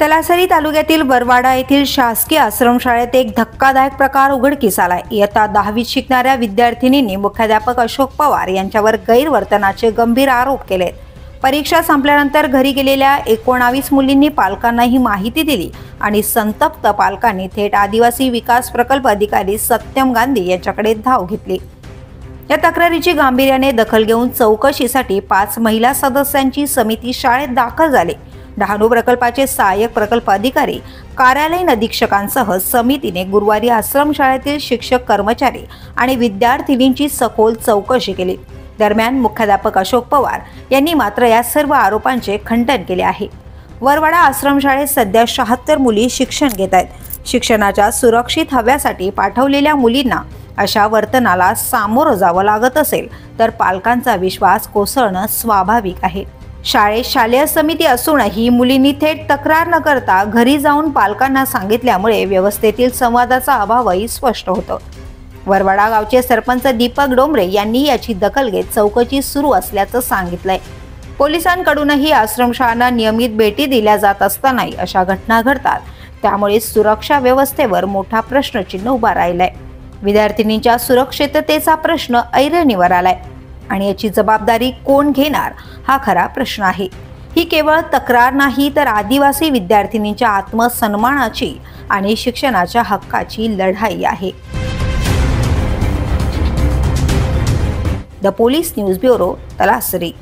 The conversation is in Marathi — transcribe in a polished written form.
तलासरी तालुक्यातील वरवाडा येथील शासकीय आश्रमशाळेत एक धक्कादायक प्रकार उघडकीस आलाय। इयत्ता 10वीत शिकणाऱ्या विद्यार्थिनींनी मुख्याध्यापक अशोक पवार यांच्यावर गैरवर्तनाचे गंभीर आरोप केलेत। परीक्षा संपल्यानंतर घरी गेलेल्या 19 मुलींनी पालकांना ही माहिती दिली आणि संतप्त पालकांनी थेट आदिवासी विकास प्रकल्प अधिकारी सत्यम गांधी यांच्याकडे धाव घेतली। या तक्रारीची गांभीर्याने दखल घेऊन चौकशीसाठी 5 महिला सदस्यांची समिती शाळेत दाखल झाली। डहाणू प्रकल्पाचे सहाय्यक प्रकल्प अधिकारी, कार्यालयीन अधीक्षकांसह समितीने गुरुवारी आश्रमशाळेतील शिक्षक, कर्मचारी आणि विद्यार्थिनींची सखोल चौकशी केली। दरम्यान मुख्याध्यापक अशोक पवार यांनी मात्र या सर्व आरोपांचे खंडन केले आहे। वरवाडा आश्रमशाळेत सध्या 76 मुली शिक्षण घेत आहेत। शिक्षणाच्या सुरक्षित हव्यासाठी पाठवलेल्या मुलींना अशा वर्तनाला सामोरं जावं लागत असेल तर पालकांचा विश्वास कोसळणं स्वाभाविक आहे। शाळेत शालेय समिती असूनही मुलींनी थेट तक्रार न करता घरी जाऊन पालकांना सांगितल्यामुळे व्यवस्थेतील संवादाचा अभावही स्पष्ट होतो। वरवाडा गावचे सरपंच दीपक डोंबरे यांनी याची दखल घेत चौकशी सुरू असल्याचं सांगितलंय। पोलिसांकडूनही आश्रमशाळांना नियमित भेटी दिल्या जात असतानाही अशा घटना घडतात, त्यामुळे सुरक्षा व्यवस्थेवर मोठा प्रश्नचिन्ह उभा राहिलाय। विद्यार्थिनींच्या सुरक्षिततेचा प्रश्न ऐरणीवर आलाय आणि याची जबाबदारी कोण घेणार हा खरा प्रश्न आहे। ही केवळ तक्रार नाही तर आदिवासी विद्यार्थिनींच्या आत्मसन्मानाची आणि शिक्षणाच्या हक्काची लढाई आहे। The police news bureau, Talasari.